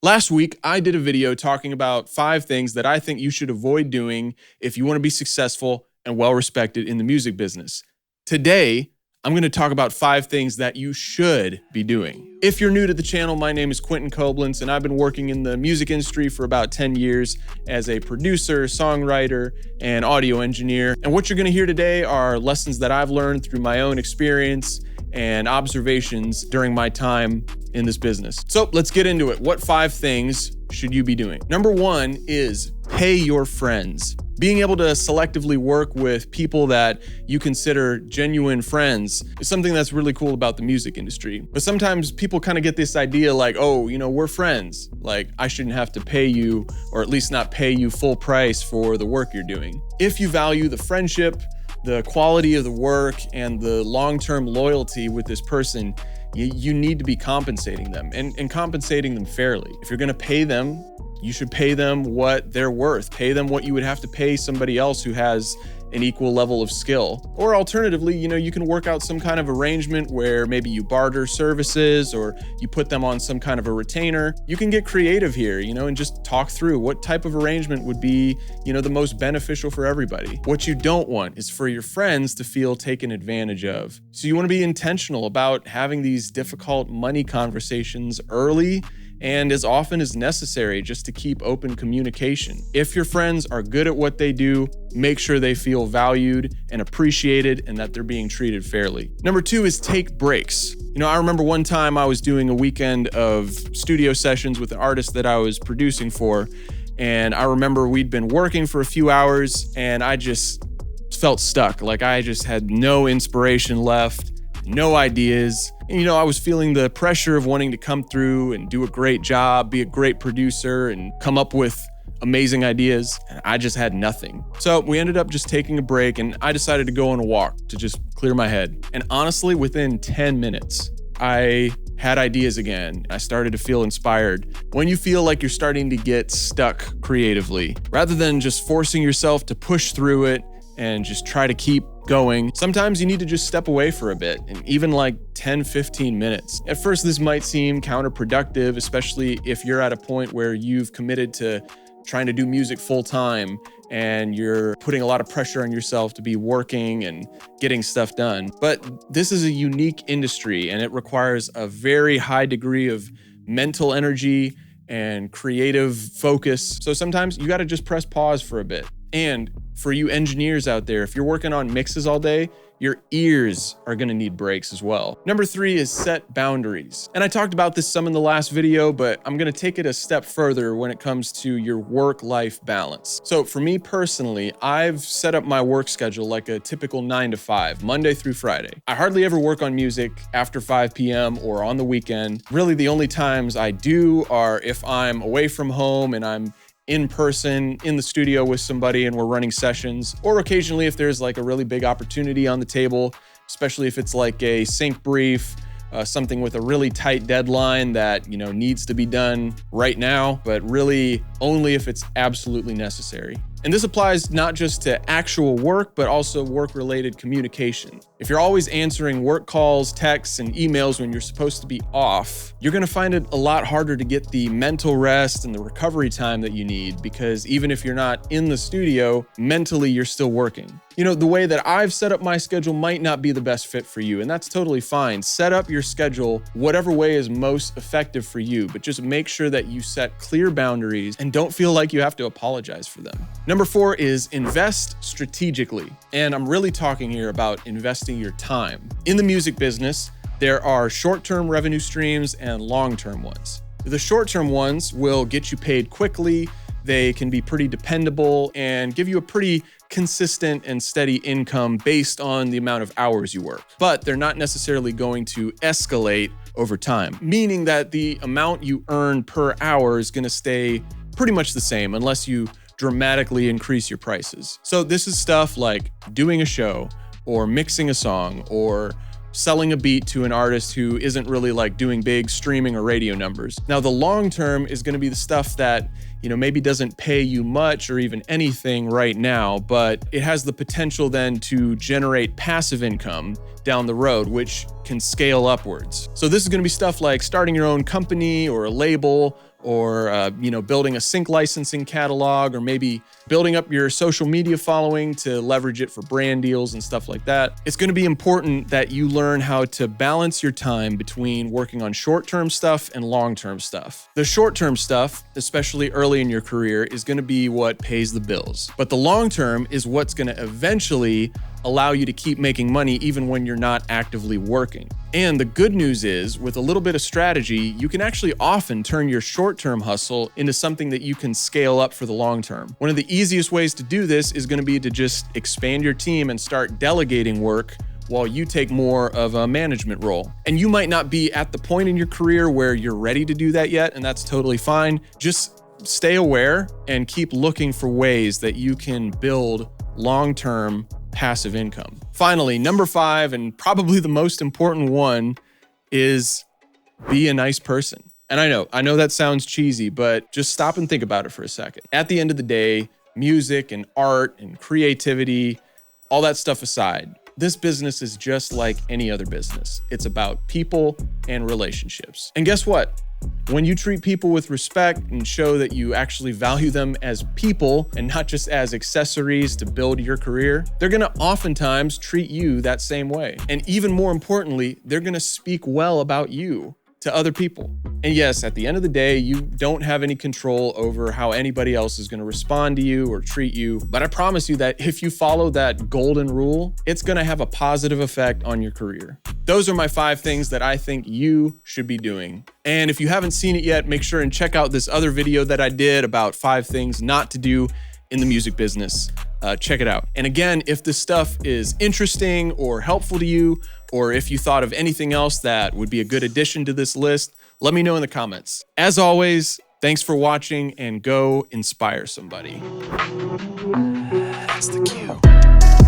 Last week, I did a video talking about 5 things that I think you should avoid doing if you want to be successful and well-respected in the music business. Today, I'm going to talk about 5 things that you should be doing. If you're new to the channel, my name is Quentin Koblenz, and I've been working in the music industry for about 10 years as a producer, songwriter, and audio engineer. And what you're going to hear today are lessons that I've learned through my own experience and observations during my time in this business. So let's get into it. What 5 things should you be doing? Number 1 is pay your friends. Being able to selectively work with people that you consider genuine friends is something that's really cool about the music industry. But sometimes people kind of get this idea like, oh, we're friends. Like, I shouldn't have to pay you, or at least not pay you full price for the work you're doing. If you value the friendship, the quality of the work, and the long-term loyalty with this person, you need to be compensating them and compensating them fairly. If you're gonna pay them, you should pay them what they're worth. Pay them what you would have to pay somebody else who has an equal level of skill. Or alternatively, you can work out some kind of arrangement where maybe you barter services or you put them on some kind of a retainer. You can get creative here, and just talk through what type of arrangement would be, the most beneficial for everybody. What you don't want is for your friends to feel taken advantage of. So you want to be intentional about having these difficult money conversations early and as often as necessary, just to keep open communication. If your friends are good at what they do, make sure they feel valued and appreciated and that they're being treated fairly. Number 2 is take breaks. I remember one time I was doing a weekend of studio sessions with an artist that I was producing for, and I remember we'd been working for a few hours and I just felt stuck. Like I just had no inspiration left, no ideas. I was feeling the pressure of wanting to come through and do a great job, be a great producer, and come up with amazing ideas, and I just had nothing. So we ended up just taking a break, and I decided to go on a walk to just clear my head. And honestly, within 10 minutes, I had ideas again. I started to feel inspired. When you feel like you're starting to get stuck creatively, rather than just forcing yourself to push through it and just try to keep going, sometimes you need to just step away for a bit, and even like 10-15 minutes. At first, this might seem counterproductive, especially if you're at a point where you've committed to trying to do music full time and you're putting a lot of pressure on yourself to be working and getting stuff done. But this is a unique industry and it requires a very high degree of mental energy and creative focus. So sometimes you gotta just press pause for a bit. And for you engineers out there, if you're working on mixes all day, your ears are gonna need breaks as well. Number 3 is set boundaries. And I talked about this some in the last video, but I'm gonna take it a step further when it comes to your work-life balance. So for me personally, I've set up my work schedule like a typical 9 to 5, Monday through Friday. I hardly ever work on music after 5 p.m. or on the weekend. Really, the only times I do are if I'm away from home and I'm in person in the studio with somebody and we're running sessions, or occasionally if there's like a really big opportunity on the table, especially if it's like a sync brief, something with a really tight deadline that needs to be done right now, but really only if it's absolutely necessary. And this applies not just to actual work, but also work-related communication. If you're always answering work calls, texts, and emails when you're supposed to be off, you're gonna find it a lot harder to get the mental rest and the recovery time that you need, because even if you're not in the studio, mentally you're still working. The way that I've set up my schedule might not be the best fit for you, and that's totally fine. Set up your schedule whatever way is most effective for you, but just make sure that you set clear boundaries and don't feel like you have to apologize for them. Number 4 is invest strategically. And I'm really talking here about investing your time. In the music business, there are short-term revenue streams and long-term ones. The short-term ones will get you paid quickly. They can be pretty dependable and give you a pretty consistent and steady income based on the amount of hours you work. But they're not necessarily going to escalate over time, meaning that the amount you earn per hour is going to stay pretty much the same unless you dramatically increase your prices. So this is stuff like doing a show or mixing a song or selling a beat to an artist who isn't really like doing big streaming or radio numbers. Now, the long term is going to be the stuff that, maybe doesn't pay you much or even anything right now, but it has the potential then to generate passive income down the road, which can scale upwards. So this is going to be stuff like starting your own company or a label, or building a sync licensing catalog, or maybe building up your social media following to leverage it for brand deals and stuff like that. It's going to be important that you learn how to balance your time between working on short-term stuff and long-term stuff. The short-term stuff, especially early in your career, is going to be what pays the bills. But the long-term is what's going to eventually allow you to keep making money even when you're not actively working. And the good news is, with a little bit of strategy, you can actually often turn your short-term hustle into something that you can scale up for the long term. One of the easiest ways to do this is going to be to just expand your team and start delegating work while you take more of a management role. And you might not be at the point in your career where you're ready to do that yet, and that's totally fine. Just stay aware and keep looking for ways that you can build long-term passive income. Finally, number 5, and probably the most important one, is be a nice person. And I know that sounds cheesy, but just stop and think about it for a second. At the end of the day, music and art and creativity, all that stuff aside, this business is just like any other business. It's about people and relationships. And guess what? When you treat people with respect and show that you actually value them as people and not just as accessories to build your career, they're gonna oftentimes treat you that same way. And even more importantly, they're gonna speak well about you to other people. And yes, at the end of the day, you don't have any control over how anybody else is gonna respond to you or treat you. But I promise you that if you follow that golden rule, it's gonna have a positive effect on your career. Those are my 5 things that I think you should be doing. And if you haven't seen it yet, make sure and check out this other video that I did about 5 things not to do in the music business. Check it out. And again, if this stuff is interesting or helpful to you, or if you thought of anything else that would be a good addition to this list, let me know in the comments. As always, thanks for watching, and go inspire somebody. That's the cue.